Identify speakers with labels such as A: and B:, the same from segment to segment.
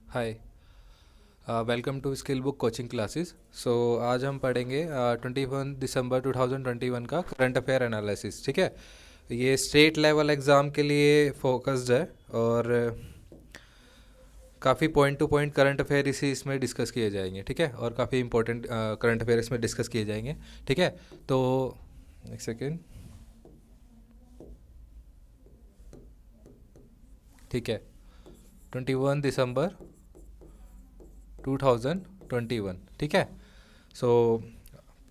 A: Hi. Welcome to skill book coaching classes. So आज हम पढ़ेंगे 21 दिसंबर 2021 का करंट अफेयर एनालिसिस। ठीक है, ये स्टेट लेवल एग्ज़ाम के लिए फोकस्ड है और काफ़ी point two point current affair इसी इसमें डिस्कस किए जाएंगे। ठीक है, और काफ़ी इंपॉर्टेंट करंट अफेयर इसमें डिस्कस किए जाएंगे। ठीक है, तो एक सेकेंड। ठीक है, 21 दिसंबर 2021। ठीक है, सो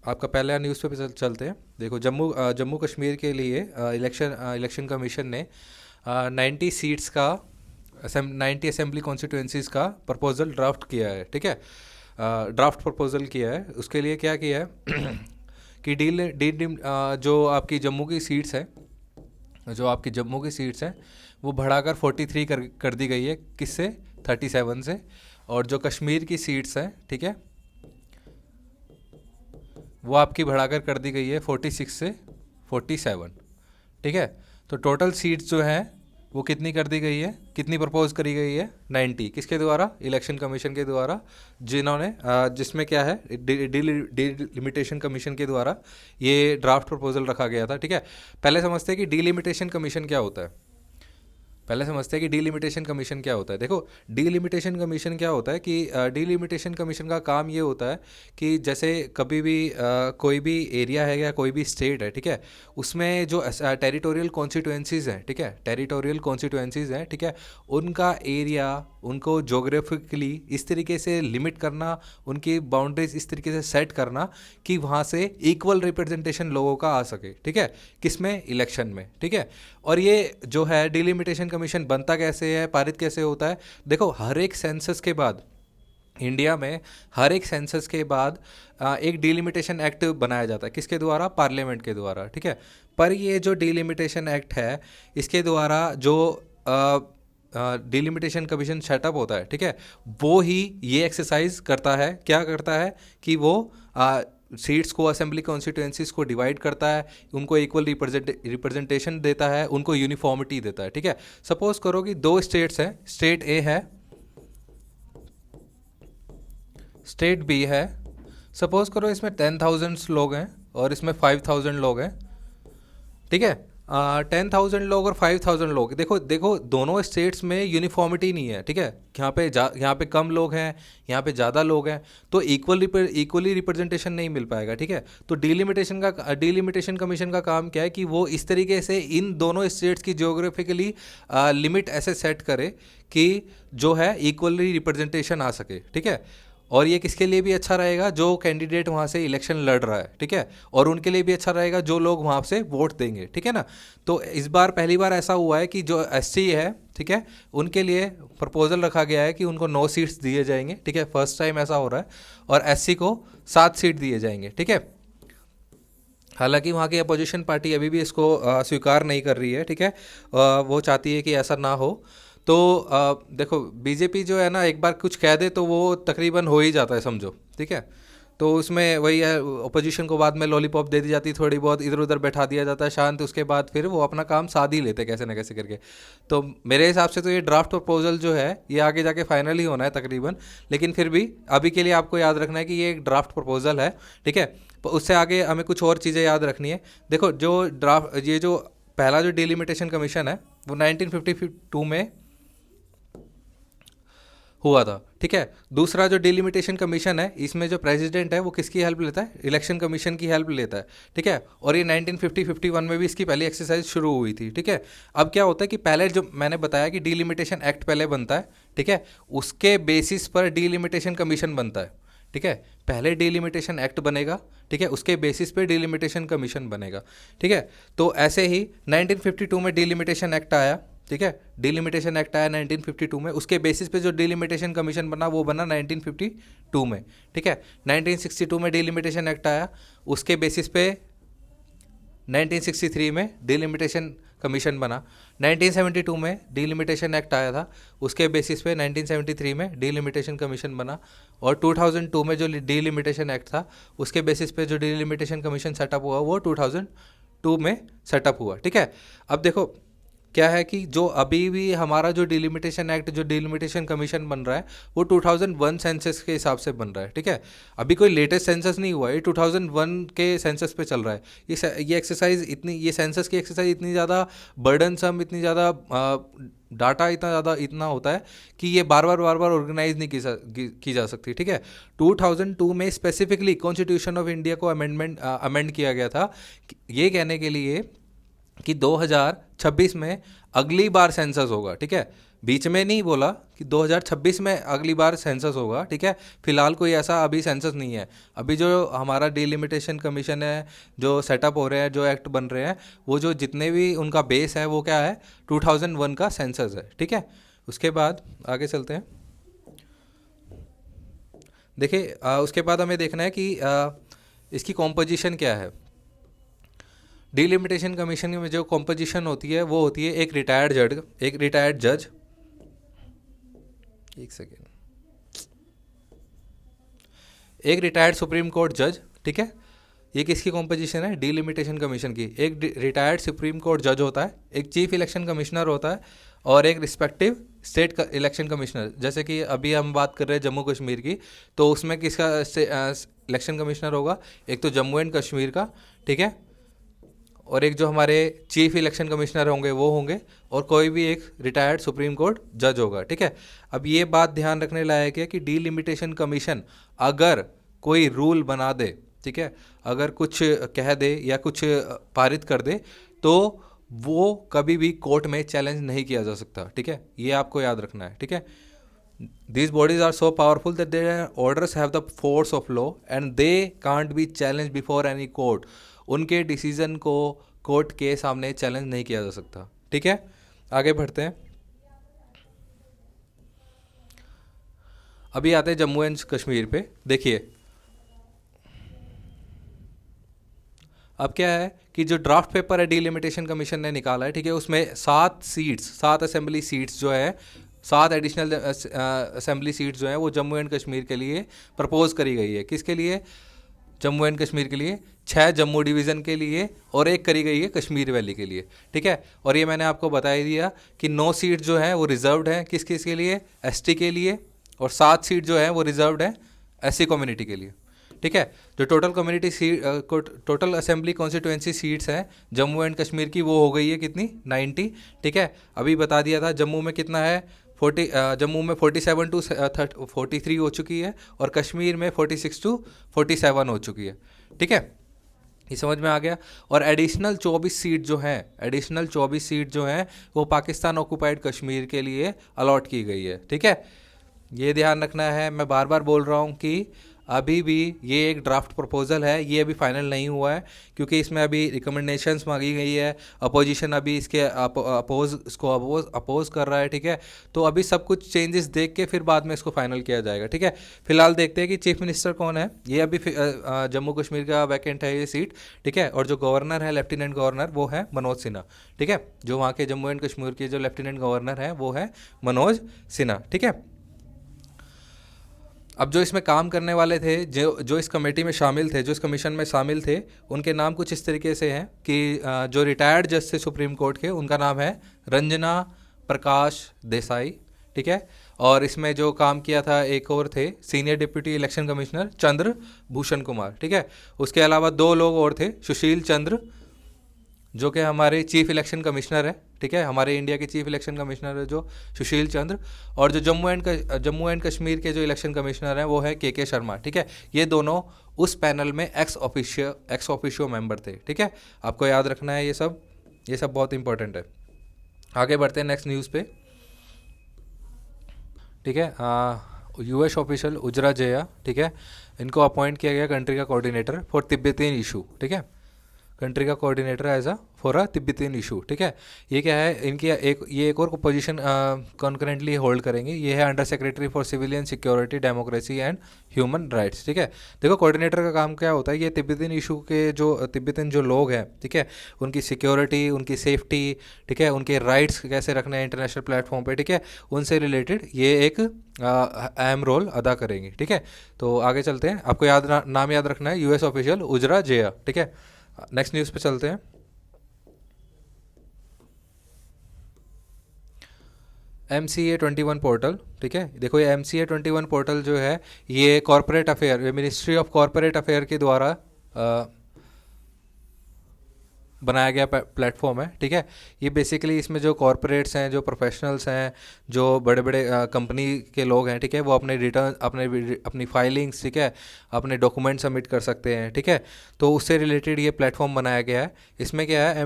A: आपका पहला न्यूज़पेपर चलते हैं। देखो, जम्मू कश्मीर के लिए इलेक्शन कमीशन ने 90 सीट्स का 90 असेंबली कॉन्स्टिट्यूंसीज का प्रपोजल ड्राफ्ट किया है। ठीक है, ड्राफ्ट प्रपोजल किया है। उसके लिए क्या किया है कि जो आपकी जम्मू की सीट्स हैं, वो बढ़ाकर 43 कर दी गई है। किससे? 37 से। और जो कश्मीर की सीट्स हैं, ठीक है, वो आपकी बढ़ाकर कर दी गई है 46 से 47। ठीक है, तो टोटल सीट्स जो हैं वो कितनी कर दी गई है, कितनी प्रपोज करी गई है? 90। किसके द्वारा? इलेक्शन कमीशन के द्वारा, जिन्होंने जिसमें क्या है, डिलिमिटेशन कमीशन के द्वारा ये ड्राफ्ट प्रपोजल रखा गया था। ठीक है, पहले समझते हैं कि डिलिमिटेशन कमीशन क्या होता है। डीलिमिटेशन कमीशन क्या होता है। देखो, डीलिमिटेशन कमीशन क्या होता है कि डीलिमिटेशन कमीशन का काम ये होता है कि जैसे कभी भी कोई भी एरिया है या कोई भी स्टेट है, ठीक है, उसमें जो टेरिटोरियल कॉन्स्टिट्यूएंसीज हैं, ठीक है, ठीक है, उनका एरिया, उनको जोग्राफिकली इस तरीके से लिमिट करना, उनकी बाउंड्रीज इस तरीके से सेट करना कि वहाँ से इक्वल रिप्रेजेंटेशन लोगों का आ सके। ठीक है, किसमें? इलेक्शन में। ठीक है, और ये जो है डिलिमिटेशन कमीशन बनता कैसे है, पारित कैसे होता है? देखो, हर एक सेंसस के बाद इंडिया में, हर एक सेंसस के बाद एक डिलिमिटेशन एक्ट बनाया जाता है। किसके द्वारा? पार्लियामेंट के द्वारा। ठीक है, पर ये जो डिलिमिटेशन एक्ट है, इसके द्वारा जो डिलिमिटेशन कमीशन सेटअप होता है, ठीक है, वो ही ये एक्सरसाइज करता है। क्या करता है कि वो सीट्स को, असेंबली कॉन्स्टिट्यूएंसीज को डिवाइड करता है, उनको इक्वल रिप्रेजेंटेशन देता है, उनको यूनिफॉर्मिटी देता है। ठीक है, सपोज करो कि दो स्टेट्स हैं, स्टेट ए है, स्टेट बी है। सपोज करो इसमें 10,000 लोग हैं और इसमें 5,000 लोग हैं। ठीक है, 10,000 लोग और 5,000 लोग, देखो देखो, दोनों स्टेट्स में यूनिफॉर्मिटी नहीं है। ठीक है, यहाँ पे कम लोग हैं, यहाँ पे ज़्यादा लोग हैं, तो इक्वली रिप्रेजेंटेशन नहीं मिल पाएगा। ठीक है, तो डिलिमिटेशन कमीशन का काम क्या है कि वो इस तरीके से इन दोनों स्टेट्स की जियोग्राफिकली लिमिट ऐसे सेट करे कि जो है इक्वली रिप्रेजेंटेशन आ सके। ठीक है, और ये किसके लिए भी अच्छा रहेगा? जो कैंडिडेट वहाँ से इलेक्शन लड़ रहा है। ठीक है, और उनके लिए भी अच्छा रहेगा जो लोग वहाँ से वोट देंगे। ठीक है ना, तो इस बार पहली बार ऐसा हुआ है कि जो एससी है, ठीक है, उनके लिए प्रपोजल रखा गया है कि उनको 9 सीट्स दिए जाएंगे। ठीक है, फर्स्ट टाइम ऐसा हो रहा है। और एससी को 7 सीट दिए जाएंगे। ठीक है, हालांकि वहाँ की अपोजिशन पार्टी अभी भी इसको स्वीकार नहीं कर रही है। ठीक है, वो चाहती है कि ऐसा ना हो। तो देखो, बीजेपी जो है ना, एक बार कुछ कह दे तो वो तकरीबन हो ही जाता है, समझो। ठीक है, तो उसमें वही है, अपोजिशन को बाद में लॉलीपॉप दे दी जाती, थोड़ी बहुत इधर उधर बैठा दिया जाता है शांत, उसके बाद फिर वो अपना काम साध ही लेते कैसे ना कैसे करके। तो मेरे हिसाब से तो ये ड्राफ्ट प्रपोजल जो है ये आगे जाके फाइनल ही होना है तकरीबन, लेकिन फिर भी अभी के लिए आपको याद रखना है कि ये एक ड्राफ्ट प्रपोजल है। ठीक है, तो उससे आगे हमें कुछ और चीज़ें याद रखनी है। देखो, ये जो पहला जो डिलिमिटेशन कमीशन है वो 1952 में हुआ था। ठीक है, दूसरा जो डिलिमिटेशन कमीशन है, इसमें जो प्रेसिडेंट है वो किसकी हेल्प लेता है? इलेक्शन कमीशन की हेल्प लेता है। ठीक है, और ये 1950-51 में भी इसकी पहली एक्सरसाइज शुरू हुई थी। ठीक है, अब क्या होता है कि पहले जो मैंने बताया कि डिलिमिटेशन एक्ट पहले बनता है, ठीक है, उसके बेसिस पर डिलिमिटेशन कमीशन बनता है। ठीक है, पहले डिलिमिटेशन एक्ट बनेगा, ठीक है, उसके बेसिस पे डिलिमिटेशन कमीशन बनेगा। ठीक है, तो ऐसे ही 1952 में डिलिमिटेशन एक्ट आया। ठीक है, डिलिमिटेशन एक्ट आया 1952 में, उसके बेसिस पे जो डिलिमिटेशन कमीशन बना वो बना 1952 में। ठीक है, 1962 में डिलिमिटेशन एक्ट आया, उसके बेसिस पे 1963 में डिलिमिटेशन कमीशन बना। 1972 में डिलिमिटेशन एक्ट आया था, उसके बेसिस पे 1973 में डिलिमिटेशन कमीशन बना। और 2002 में जो डिलिमिटेशन एक्ट था, उसके बेसिस पे जो डिलिमिटेशन कमीशन सेटअप हुआ वो 2002 में सेटअप हुआ। ठीक है, अब देखो, क्या है कि जो अभी भी हमारा जो डिलिमिटेशन एक्ट, जो डिलिमिटेशन कमीशन बन रहा है, वो 2001 सेंसस के हिसाब से बन रहा है, ठीक है। अभी कोई लेटेस्ट सेंसस नहीं हुआ है, ये 2001 के सेंसस पे चल रहा है। ये एक्सरसाइज इतनी, ये सेंसस की एक्सरसाइज इतनी ज़्यादा बर्डनसम, इतनी ज़्यादा डाटा इतना ज़्यादा इतना होता है कि ये बार बार ऑर्गेनाइज नहीं की जा सकती, ठीक है। 2002 में स्पेसिफिकली कॉन्स्टिट्यूशन ऑफ इंडिया को अमेंड किया गया था ये कहने के लिए कि 2026 में अगली बार सेंसस होगा, ठीक है। बीच में नहीं बोला कि 2026 में अगली बार सेंसस होगा, ठीक है। फिलहाल कोई ऐसा अभी सेंसस नहीं है। अभी जो हमारा डिलिमिटेशन कमीशन है, जो सेटअप हो रहे हैं, जो एक्ट बन रहे हैं, वो जो जितने भी उनका बेस है वो क्या है, 2001 का सेंसस है, ठीक है। उसके बाद आगे चलते हैं। देखिए उसके बाद हमें देखना है कि इसकी कॉम्पोजिशन क्या है। डिलिमिटेशन कमीशन में जो कॉम्पोजिशन होती है वो होती है एक रिटायर्ड जज, एक सेकेंड, एक रिटायर्ड सुप्रीम कोर्ट जज, ठीक है। ये किसकी कॉम्पोजिशन है, डिलिमिटेशन कमीशन की। एक रिटायर्ड सुप्रीम कोर्ट जज होता है, एक चीफ इलेक्शन कमिश्नर होता है, और एक रिस्पेक्टिव स्टेट इलेक्शन कमिश्नर। जैसे कि अभी हम बात कर रहे हैं जम्मू कश्मीर की, तो उसमें किसका इलेक्शन कमिश्नर होगा, एक तो जम्मू एंड कश्मीर का, ठीक है, और एक जो हमारे चीफ इलेक्शन कमिश्नर होंगे वो होंगे, और कोई भी एक रिटायर्ड सुप्रीम कोर्ट जज होगा, ठीक है। अब ये बात ध्यान रखने लायक है कि डिलिमिटेशन कमीशन अगर कोई रूल बना दे, ठीक है, अगर कुछ कह दे या कुछ पारित कर दे, तो वो कभी भी कोर्ट में चैलेंज नहीं किया जा सकता, ठीक है। ये आपको याद रखना है, ठीक है। These bodies are so powerful that their orders have the force of law and they can't be challenged before any court. उनके डिसीजन को कोर्ट के सामने चैलेंज नहीं किया जा सकता, ठीक है। आगे बढ़ते हैं। अभी आते हैं जम्मू एंड कश्मीर पे। देखिए अब क्या है कि जो ड्राफ्ट पेपर है डिलिमिटेशन कमीशन ने निकाला है, ठीक है, उसमें 7 असेंबली सीट्स जो है, 7 एडिशनल असेंबली सीट्स जो हैं वो जम्मू एंड कश्मीर के लिए प्रपोज करी गई है। किसके लिए, जम्मू एंड कश्मीर के लिए। 6 जम्मू डिवीज़न के लिए और 1 करी गई है कश्मीर वैली के लिए, ठीक है। और ये मैंने आपको बता ही दिया कि 9 सीट जो हैं वो रिजर्व्ड हैं किस किस के लिए, एसटी के लिए, और 7 सीट जो हैं वो रिजर्व्ड हैं एससी कम्युनिटी के लिए, ठीक है। जो total community seat, total assembly constituency seats हैं जम्मू एंड कश्मीर की, वो हो गई है कितनी, 90, ठीक है। अभी बता दिया था जम्मू में कितना है, 40, जम्मू में 47 to 43 हो चुकी है, और कश्मीर में 46 to 47 हो चुकी है, ठीक है। ये समझ में आ गया। और एडिशनल 24 सीट जो हैं, एडिशनल 24 सीट जो हैं वो पाकिस्तान ऑक्यूपाइड कश्मीर के लिए अलॉट की गई है, ठीक है। ये ध्यान रखना है, मैं बार बार बोल रहा हूँ कि अभी भी ये एक ड्राफ्ट प्रपोजल है, ये अभी फाइनल नहीं हुआ है, क्योंकि इसमें अभी रिकमेंडेशंस मांगी गई है, अपोजिशन अभी इसके अपोज कर रहा है, ठीक है। तो अभी सब कुछ चेंजेस देख के फिर बाद में इसको फाइनल किया जाएगा, ठीक है। फिलहाल देखते हैं कि चीफ मिनिस्टर कौन है। ये अभी जम्मू कश्मीर का वैकेंट है ये सीट, ठीक है। और जो गवर्नर है, लेफ्टिनेंट गवर्नर, वो है मनोज सिन्हा, ठीक है। जो वहाँ के जम्मू एंड कश्मीर के जो लेफ्टिनेंट गवर्नर हैं वो है मनोज सिन्हा, ठीक है। अब जो इसमें काम करने वाले थे, जो इस कमेटी में शामिल थे, जो इस कमीशन में शामिल थे, उनके नाम कुछ इस तरीके से हैं कि जो रिटायर्ड जज थे सुप्रीम कोर्ट के, उनका नाम है रंजना प्रकाश देसाई, ठीक है। और इसमें जो काम किया था एक और थे, senior deputy election commissioner Chandra Bhushan Kumar, ठीक है। उसके अलावा 2 लोग और थे, सुशील चंद्र जो कि हमारे चीफ इलेक्शन कमिश्नर है, ठीक है, हमारे इंडिया के चीफ इलेक्शन कमिश्नर है जो सुशील चंद्र, और जो जम्मू एंड कश्मीर के जो इलेक्शन कमिश्नर हैं वो है के शर्मा, ठीक है। ये दोनों उस पैनल में एक्स ऑफिशियो मेंबर थे, ठीक है। आपको याद रखना है ये सब बहुत इंपॉर्टेंट है। आगे बढ़ते हैं नेक्स्ट न्यूज़ पे, ठीक है। यूएस ऑफिशियल उजरा जया, ठीक है, इनको अपॉइंट किया गया कंट्री का कोऑर्डिनेटर फॉर तिब्बतियन इशू, ठीक है, कंट्री का coordinator as a for a Tibetan issue, ठीक है। ये क्या है, इनकी एक और पोजीशन कॉन्करेंटली होल्ड करेंगे, ये है under secretary for civilian security democracy and human rights, ठीक है। देखो कोऑर्डिनेटर का काम क्या होता है, ये तिब्बतियन इशू के जो तिब्बतियन जो लोग हैं, ठीक है, उनकी सिक्योरिटी, उनकी सेफ्टी, ठीक है, उनके राइट्स कैसे रखने हैं इंटरनेशनल प्लेटफॉर्म पे, ठीक है, उनसे रिलेटेड ये एक अहम रोल अदा करेंगे, ठीक है। तो आगे चलते हैं, आपको नाम याद रखना है, यूएस ऑफिशियल उजरा जया, ठीक है। नेक्स्ट न्यूज़ पे चलते हैं। MCA21 पोर्टल, ठीक है। देखो ये MCA21 पोर्टल जो है ये कॉरपोरेट अफेयर, ये मिनिस्ट्री ऑफ कॉरपोरेट अफेयर के द्वारा बनाया गया प्लेटफॉर्म है, ठीक है। ये बेसिकली इसमें जो कॉरपोरेट्स हैं, जो प्रोफेशनल्स हैं, जो बड़े बड़े कंपनी के लोग हैं, ठीक है, वो अपने रिटर्न, अपनी फाइलिंग्स, ठीक है, अपने डॉक्यूमेंट सबमिट कर सकते हैं, ठीक है। तो उससे रिलेटेड ये प्लेटफॉर्म बनाया गया है। इसमें क्या है,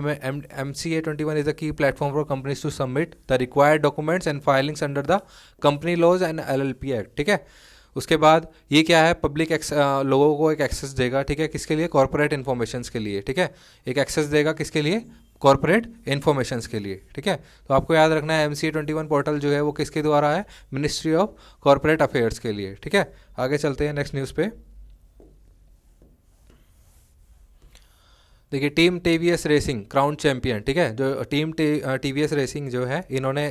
A: MCA21 is a key platform for companies to submit the required documents and filings under the company laws and LLP act, ठीक है। उसके बाद ये क्या है, पब्लिक लोगों को एक एक्सेस देगा, ठीक है, किसके लिए, कॉर्पोरेट इन्फॉर्मेशंस के लिए, ठीक है। एक एक्सेस देगा किसके लिए, कॉर्पोरेट इन्फॉर्मेशंस के लिए, ठीक है। तो आपको याद रखना है MCA21 पोर्टल जो है वो किसके द्वारा है, मिनिस्ट्री ऑफ कॉर्पोरेट अफेयर्स के लिए, ठीक है। आगे चलते हैं नेक्स्ट न्यूज़ पे। देखिए team TVS racing crown champion, ठीक है। जो टीम TVS रेसिंग जो है, इन्होंने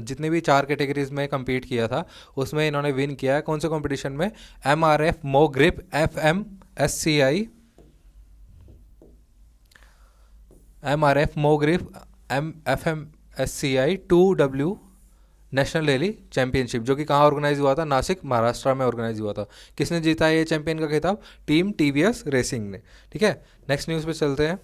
A: जितने भी 4 कैटेगरीज में compete किया था उसमें इन्होंने विन किया है। कौन से कंपटीशन में, MRF मो ग्रिप FMSCI, MRF मो grip FMSCI 2W national rally championship, जो कि कहाँ ऑर्गेनाइज हुआ था, नासिक महाराष्ट्र में ऑर्गेनाइज हुआ था। किसने जीता है ये चैंपियन का खिताब, टीम TVS रेसिंग ने, ठीक है। नेक्स्ट न्यूज़ पे चलते हैं।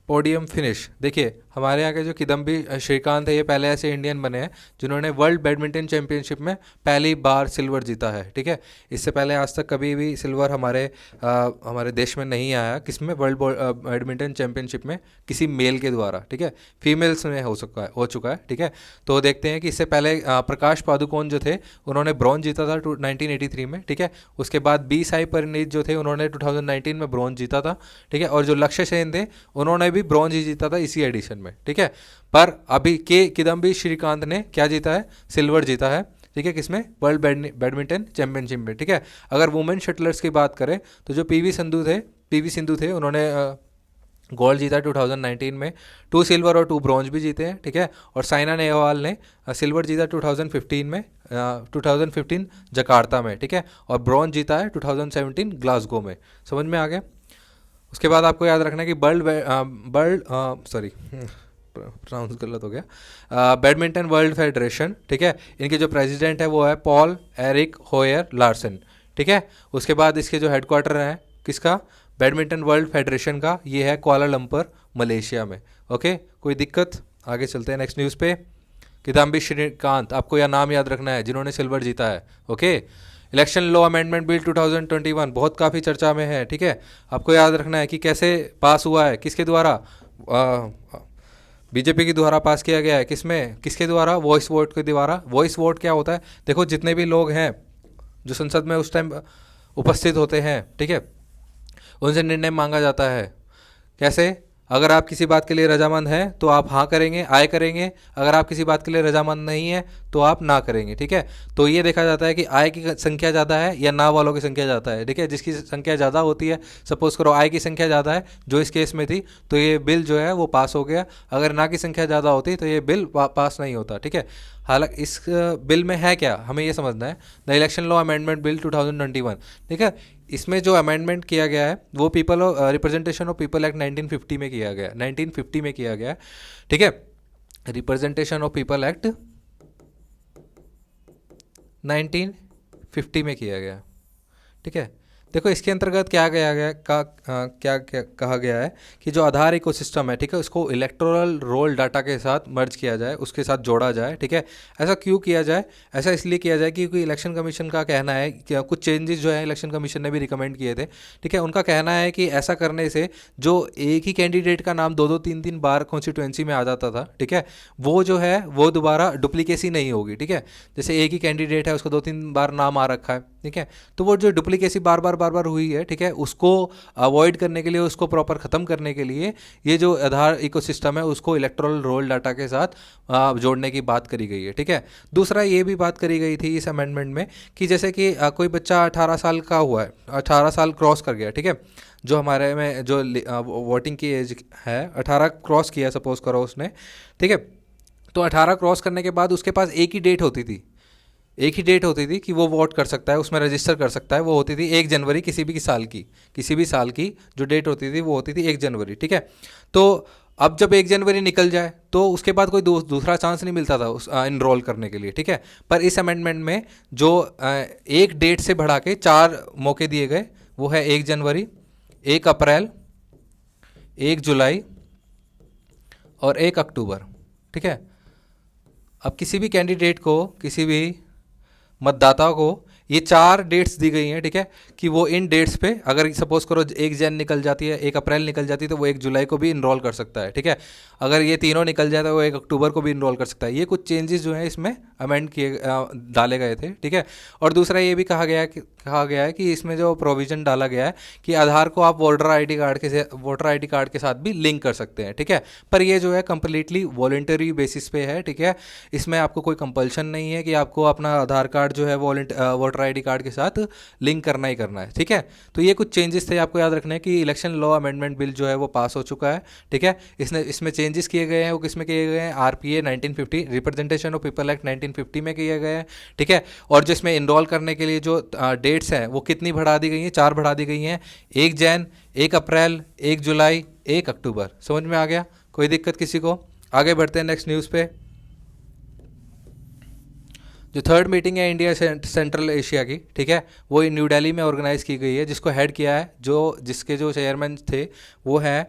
A: पोडियम फिनिश, देखिए हमारे यहाँ के जो किदम्बी श्रीकांत है, ये पहले ऐसे इंडियन बने हैं जिन्होंने वर्ल्ड बैडमिंटन चैंपियनशिप में पहली बार सिल्वर जीता है, ठीक है। इससे पहले आज तक कभी भी सिल्वर हमारे देश में नहीं आया, किसमें, वर्ल्ड बैडमिंटन चैंपियनशिप में, किसी मेल के द्वारा, ठीक है। फीमेल्स में हो चुका है, ठीक है। तो देखते हैं कि इससे पहले प्रकाश पादुकोण जो थे उन्होंने ब्रॉन्ज जीता था 1983 में, ठीक है। उसके बाद B साई परिणीत जो थे उन्होंने 2019 में ब्रॉन्ज जीता था, ठीक है। और जो लक्ष्य सेन थे उन्होंने भी ब्रॉन्ज ही जीता था इसी एडिशन में, ठीक है। पर अभी के किदम्बी श्रीकांत ने क्या जीता है, सिल्वर जीता है, ठीक है। किसमें, वर्ल्ड बैडमिंटन चैंपियनशिप में, ठीक है। अगर वुमेन शटलर्स की बात करें तो जो PV सिंधु थे उन्होंने गोल्ड जीता 2019 में, 2 सिल्वर और 2 ब्रॉन्ज भी जीते हैं, ठीक है। और साइना नेहवाल ने सिल्वर जीता 2015 में, 2015 जकार्ता में, ठीक है। और ब्रॉन्ज जीता है 2017 ग्लासगो में। समझ में आ गया। उसके बाद आपको याद रखना है कि प्रोनाउंस गलत हो गया, बैडमिंटन वर्ल्ड फेडरेशन, ठीक है, इनके जो प्रेसिडेंट है वो है पॉल एरिक होयर लार्सन, ठीक है। उसके बाद इसके जो हेडक्वार्टर है किसका, बैडमिंटन वर्ल्ड फेडरेशन का, ये है कुआलालंपुर मलेशिया में, ओके। कोई दिक्कत, आगे चलते हैं नेक्स्ट न्यूज़ पे। किदाम्बी श्रीकांत, आपको यह नाम याद रखना है जिन्होंने सिल्वर जीता है, okay. Election law amendment bill 2021 बहुत काफ़ी चर्चा में है, ठीक है। आपको याद रखना है कि कैसे पास हुआ है, किसके द्वारा, बीजेपी के द्वारा पास किया गया है। किसमें, किसके द्वारा, वॉइस वोट के द्वारा। वॉइस वोट क्या होता है, देखो जितने भी लोग हैं जो संसद में उस टाइम उपस्थित होते हैं, ठीक है, उनसे निर्णय मांगा जाता है। कैसे, अगर आप किसी बात के लिए रजामंद हैं तो आप हाँ करेंगे, आय करेंगे। अगर आप किसी बात के लिए रजामंद नहीं है तो आप ना करेंगे, ठीक है। तो ये देखा जाता है कि आय की संख्या ज़्यादा है या ना वालों की संख्या ज़्यादा है, ठीक है। जिसकी संख्या ज़्यादा होती है, सपोज करो आय की संख्या ज़्यादा है जो इस केस में थी, तो ये बिल जो है वो पास हो गया। अगर ना की संख्या ज़्यादा होती तो ये बिल पास नहीं होता, ठीक है। हालांकि इस बिल में है क्या, हमें ये समझना है, the election law amendment bill 2021, ठीक है। इसमें जो अमेंडमेंट किया गया है वो रिप्रेजेंटेशन ऑफ पीपल एक्ट 1950 में किया गया, 1950 में किया गया, ठीक है। रिप्रेजेंटेशन ऑफ पीपल एक्ट 1950 में किया गया, ठीक है। देखो इसके अंतर्गत क्या कहा गया है कि जो आधार इकोसिस्टम है, ठीक है, उसको इलेक्टोरल रोल डाटा के साथ मर्ज किया जाए, उसके साथ जोड़ा जाए, ठीक है। ऐसा क्यों किया जाए, ऐसा इसलिए किया जाए क्योंकि इलेक्शन कमीशन का कहना है कि कुछ चेंजेस जो है इलेक्शन कमीशन ने भी रिकमेंड किए थे, ठीक है। उनका कहना है कि ऐसा करने से जो एक ही कैंडिडेट का नाम 2-2 3-3 बार कॉन्स्टिट्यूएंसी में आ जाता था, ठीक है, वो जो है वो दोबारा डुप्लीकेसी नहीं होगी, ठीक है। जैसे एक ही कैंडिडेट है, उसका 2-3 बार नाम आ रखा है, ठीक है, तो वो जो डुप्लीकेसी बार बार हुई है, ठीक है, उसको अवॉइड करने के लिए, उसको प्रॉपर ख़त्म करने के लिए ये जो आधार इकोसिस्टम है उसको इलेक्टोरल रोल डाटा के साथ जोड़ने की बात करी गई है, ठीक है। दूसरा ये भी बात करी गई थी इस अमेंडमेंट में कि जैसे कि कोई बच्चा 18 साल का हुआ है, 18 साल क्रॉस कर गया, ठीक है, जो हमारे में जो वोटिंग की एज है 18 क्रॉस किया सपोज करो उसने, ठीक है। तो 18 क्रॉस करने के बाद उसके पास एक ही डेट होती थी कि वो वोट कर सकता है, उसमें रजिस्टर कर सकता है। वो होती थी 1 जनवरी किसी भी साल की जो डेट होती थी वो होती थी 1 जनवरी, ठीक है। तो अब जब 1 जनवरी निकल जाए तो उसके बाद कोई दूसरा चांस नहीं मिलता था उस इनरोल करने के लिए, ठीक है। पर इस अमेंडमेंट में जो एक डेट से बढ़ा के 4 मौके दिए गए, वो है 1 जनवरी, 1 अप्रैल, 1 जुलाई और 1 अक्टूबर, ठीक है। अब किसी भी कैंडिडेट को, किसी भी मतदाता को ये 4 डेट्स दी गई हैं, ठीक है, कि वो इन डेट्स पे अगर सपोज करो 1 जन निकल जाती है, 1 अप्रैल निकल जाती है, तो वो 1 जुलाई को भी इनरोल कर सकता है, ठीक है। अगर ये तीनों निकल जाए तो वो 1 अक्टूबर को भी इनरोल कर सकता है। ये कुछ चेंजेस जो हैं इसमें अमेंड डाले गए थे, ठीक है। और दूसरा ये भी कहा गया है कि इसमें जो प्रोविज़न डाला गया है कि आधार को आप वोटर आईडी कार्ड के साथ भी लिंक कर सकते हैं, ठीक है। पर ये जो है कम्प्लीटली वॉलेंटरी बेसिस पे है, ठीक है। इसमें आपको कोई कंपल्शन नहीं है कि आपको अपना आधार कार्ड जो है वोटर आईडी कार्ड के साथ लिंक करना ही करना है, ठीक है। तो ये कुछ चेंजेस थे, आपको याद रखना है कि इलेक्शन लॉ अमेंडमेंट बिल जो है वो पास हो चुका है, ठीक है। इसमें चेंजेस किए गए हैं, वो किसमें किए गए हैं, RPA 1950, representation of people act 1950 में किए गए हैं, ठीक है। और जो इसमें इनरोल करने के लिए जो डेट्स हैं वो कितनी बढ़ा दी गई हैं, 4 बढ़ा दी गई हैं, 1 जन, 1 अप्रैल, 1 जुलाई, 1 अक्टूबर। समझ में आ गया? कोई दिक्कत किसी को? आगे बढ़ते हैं नेक्स्ट न्यूज़ पे। जो थर्ड मीटिंग है इंडिया सेंट्रल एशिया की, ठीक है, वो न्यू दिल्ली में ऑर्गेनाइज़ की गई है, जिसको हेड किया है, जिसके जो चेयरमैन थे वो हैं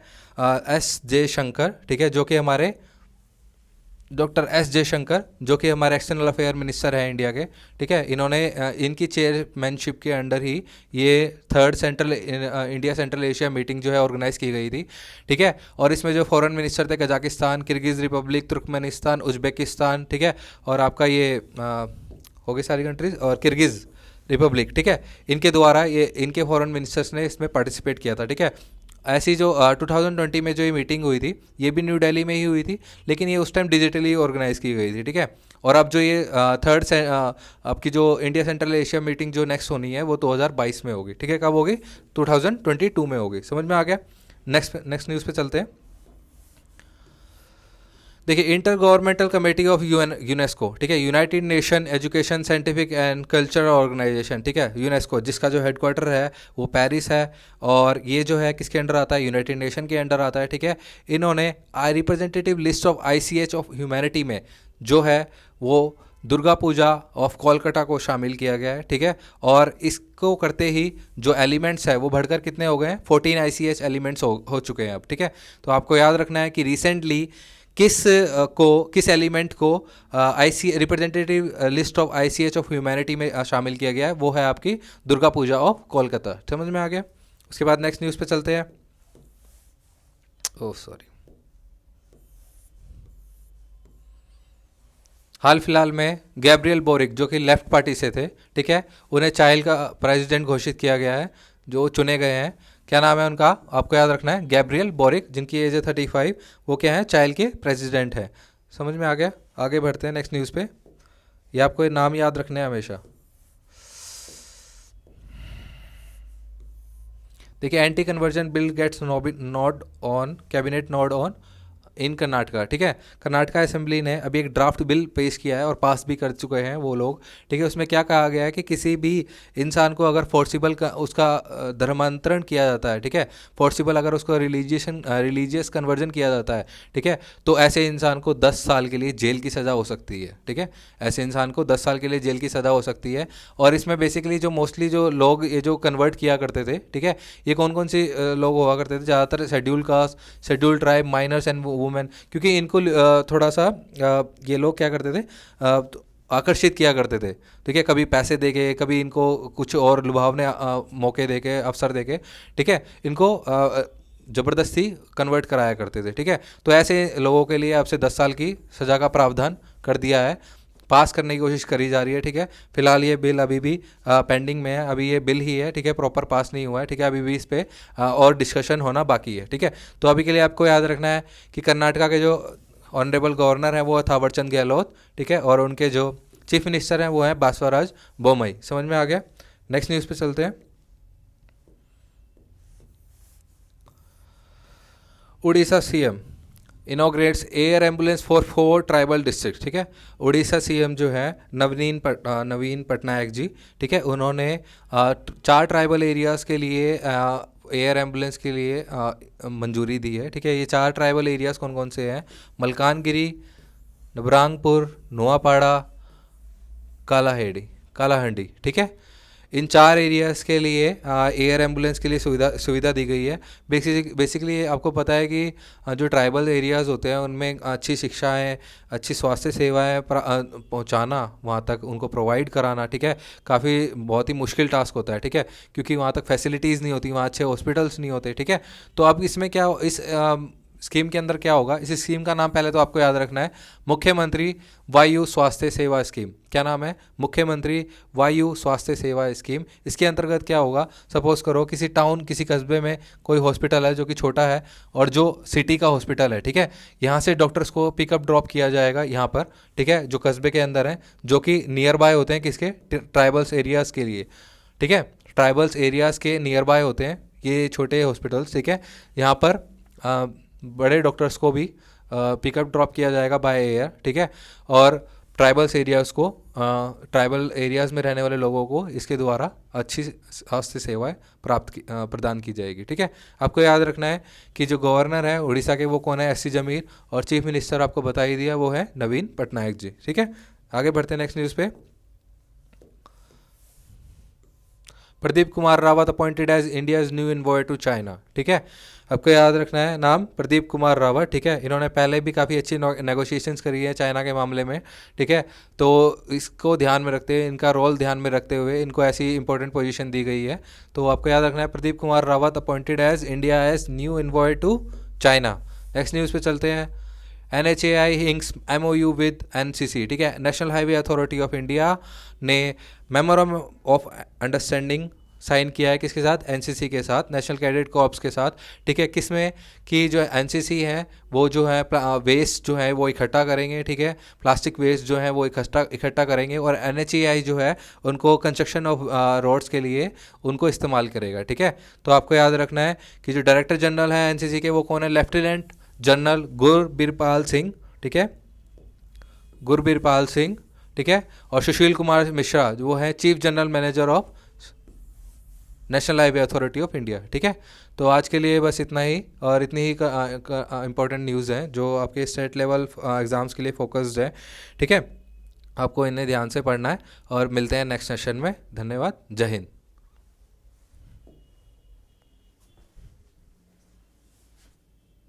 A: एस जयशंकर, ठीक है, जो कि हमारे डॉक्टर एस जयशंकर, जो कि हमारे एक्सटर्नल अफेयर मिनिस्टर हैं इंडिया के, ठीक है। इन्होंने इनकी चेयरमैनशिप के अंडर ही ये third India central Asia meeting जो है ऑर्गेनाइज़ की गई थी, ठीक है। और इसमें जो फॉरेन मिनिस्टर थे Kazakhstan, Kyrgyz Republic, Turkmenistan, Uzbekistan, ठीक है, और आपका ये हो गई सारी कंट्रीज़, और किर्गिज़ रिपब्लिक, ठीक है, इनके द्वारा ये इनके फॉरेन मिनिस्टर्स ने इसमें पार्टिसिपेट किया था, ठीक है। ऐसी जो 2020 में जो ये मीटिंग हुई थी, ये भी न्यू दिल्ली में ही हुई थी, लेकिन ये उस टाइम डिजिटली ऑर्गेनाइज़ की गई थी, ठीक है। और अब जो ये आपकी जो इंडिया सेंट्रल एशिया मीटिंग जो नेक्स्ट होनी है वो 2022 में होगी, ठीक है। कब होगी? 2022 में होगी। समझ में आ गया? नेक्स्ट न्यूज़ पे चलते हैं। देखिए, intergovernmental committee of UNESCO, ठीक है, United Nation education scientific and cultural organization, ठीक है, यूनेस्को, जिसका जो हेडक्वार्टर है वो पेरिस है, और ये जो है किसके अंडर आता है? यूनाइटेड नेशन के अंडर आता है, ठीक है। इन्होंने representative list of ICH of humanity में जो है वो दुर्गा पूजा ऑफ कोलकाता को शामिल किया गया है, ठीक है। और इसको करते ही जो एलिमेंट्स है वो बढ़कर कितने हो गए हैं? 14 ICH एलिमेंट्स हो चुके हैं अब, ठीक है। तो आपको याद रखना है कि रिसेंटली किस एलिमेंट को representative list of ICH of humanity में शामिल किया गया है, वो है आपकी दुर्गा पूजा ऑफ कोलकाता। समझ में आ गया? उसके बाद नेक्स्ट न्यूज़ पे चलते हैं। ओह सॉरी, हाल फिलहाल में गैब्रियल बोरिक, जो कि लेफ्ट पार्टी से थे, ठीक है, उन्हें चाइल का प्रेसिडेंट घोषित किया गया है, जो चुने गए हैं। क्या नाम है उनका? आपको याद रखना है, गैब्रियल बोरिक, जिनकी एज है 35। वो क्या है? चाइल के प्रेसिडेंट है। समझ में आ गया? आगे बढ़ते हैं नेक्स्ट न्यूज़ पे। ये आपको ये नाम याद रखने हैं हमेशा। देखिए, anti conversion Bill Gates node on cabinet, node on in Karnataka, ठीक है। कर्नाटका असेंबली ने अभी एक ड्राफ्ट बिल पेश किया है और पास भी कर चुके हैं वो लोग, ठीक है। उसमें क्या कहा गया है कि किसी भी इंसान को अगर फोर्सिबल उसका धर्मांतरण किया जाता है, ठीक है, फोर्सिबल अगर उसको रिलीजियस कन्वर्जन किया जाता है, ठीक है, तो ऐसे इंसान को 10 साल के लिए जेल की सज़ा हो सकती है, ठीक है। ऐसे इंसान को 10 साल के लिए जेल की सज़ा हो सकती है। और इसमें बेसिकली जो मोस्टली जो लोग ये जो कन्वर्ट किया करते थे, ठीक है, ये कौन कौन से लोग हुआ करते थे? ज़्यादातर schedule caste, schedule tribe, minors and women, क्योंकि इनको थोड़ा सा ये लोग क्या करते थे, तो आकर्षित किया करते थे, ठीक है, कभी पैसे देके, कभी इनको कुछ और लुभावने मौके देके, अवसर देके, ठीक है, इनको ज़बरदस्ती कन्वर्ट कराया करते थे, ठीक है। तो ऐसे लोगों के लिए अब से 10 साल की सज़ा का प्रावधान कर दिया है, पास करने की कोशिश करी जा रही है, ठीक है। फिलहाल ये बिल अभी भी पेंडिंग में है, अभी ये बिल ही है, ठीक है, प्रॉपर पास नहीं हुआ है, ठीक है, अभी भी इस पे और डिस्कशन होना बाकी है, ठीक है। तो अभी के लिए आपको याद रखना है कि कर्नाटका के जो ऑनरेबल गवर्नर हैं वो थावरचंद गहलोत, ठीक है, और उनके जो चीफ मिनिस्टर हैं वो हैं बासवराज बोमई। समझ में आ गया? नेक्स्ट न्यूज़ पे चलते हैं। Orissa CM inaugurates air ambulance for 4 tribal district, ठीक है। उड़ीसा CM जो है नवीन पटनायक जी, ठीक है, उन्होंने 4 ट्राइबल एरियाज़ के लिए एयर एम्बुलेंस के लिए मंजूरी दी है। ठीक है, ये 4 ट्राइबल एरियाज़ कौन कौन से हैं? मलकानगिरी, नबरांगपुर, नोआपाड़ा, कालाहंडी। ठीक है, इन 4 एरियाज़ के लिए एयर एम्बुलेंस के लिए सुविधा दी गई है। बेसिकली आपको पता है कि जो ट्राइबल एरियाज़ होते हैं उनमें अच्छी शिक्षाएं, अच्छी स्वास्थ्य सेवाएं पहुंचाना वहां तक, उनको प्रोवाइड कराना, ठीक है, काफ़ी बहुत ही मुश्किल टास्क होता है। ठीक है, क्योंकि वहाँ तक फैसिलिटीज़ नहीं होती, वहाँ अच्छे हॉस्पिटल्स नहीं होते। ठीक है, तो अब इसमें क्या, इस स्कीम के अंदर क्या होगा? इस स्कीम का नाम पहले तो आपको याद रखना है, मुख्यमंत्री वायु स्वास्थ्य सेवा स्कीम। क्या नाम है? मुख्यमंत्री वायु स्वास्थ्य सेवा स्कीम। इसके अंतर्गत क्या होगा? सपोज करो किसी टाउन, किसी कस्बे में कोई हॉस्पिटल है जो कि छोटा है और जो सिटी का हॉस्पिटल है, ठीक है, यहाँ से डॉक्टर्स को पिकअप ड्रॉप किया जाएगा यहाँ पर, ठीक है, जो कस्बे के अंदर हैं, जो कि नियर बाय होते हैं किसके? ट्राइबल्स एरियाज़ के लिए। ठीक है, ट्राइबल्स एरियाज़ के नियर बाय होते हैं ये छोटे हॉस्पिटल्स। ठीक है, यहाँ पर बड़े डॉक्टर्स को भी पिकअप ड्रॉप किया जाएगा बाय एयर। ठीक है, और ट्राइबल्स एरियाज़ को, ट्राइबल एरियाज़ में रहने वाले लोगों को इसके द्वारा अच्छी स्वास्थ्य सेवाएं प्रदान की जाएगी। ठीक है, आपको याद रखना है कि जो गवर्नर है उड़ीसा के वो कौन है? एस सी जमीर, और चीफ मिनिस्टर आपको बता ही दिया, वो है नवीन पटनायक जी। ठीक है, आगे बढ़ते हैं नेक्स्ट न्यूज़ पे। Pradeep Kumar Rawat appointed as India's new envoy to China. ठीक है, आपको याद रखना है नाम, प्रदीप कुमार रावत। ठीक है, इन्होंने पहले भी काफ़ी अच्छी नेगोशिएशंस करी है चाइना के मामले में। ठीक है, तो इसको ध्यान में रखते हुए, इनका रोल ध्यान में रखते हुए इनको ऐसी इंपॉर्टेंट पोजीशन दी गई है। तो आपको याद रखना है, Pradeep Kumar Rawat appointed as India as new envoy to China. Next news पे चलते हैं। NHAI inks MOU with NCC। ठीक है, National Highway Authority of India ने मेमोरम ऑफ अंडरस्टैंडिंग साइन किया है किसके साथ? NCC के साथ, नेशनल कैडेट कॉर्प्स के साथ। ठीक है, किसमें कि जो NCC है वो जो है वेस्ट जो है वो इकट्ठा करेंगे। ठीक है, प्लास्टिक वेस्ट जो है वो इकट्ठा करेंगे, और NHAI जो है उनको कंस्ट्रक्शन ऑफ रोड्स के लिए उनको इस्तेमाल करेगा। ठीक है, तो आपको याद रखना है कि जो डायरेक्टर जनरल है NCC के वो कौन है? Lieutenant general Gurbirpal Singh. ठीक है, गुरबीरपाल सिंह। ठीक है, और सुशील कुमार मिश्रा जो वो है chief general manager of national Highway Authority of India. ठीक है, तो आज के लिए बस इतना ही, और इतनी ही इंपॉर्टेंट न्यूज़ हैं जो आपके स्टेट लेवल एग्ज़ाम्स के लिए फोकस्ड है। ठीक है, आपको इन्हें ध्यान से पढ़ना है, और मिलते हैं नेक्स्ट सेशन में। धन्यवाद, जय हिंद।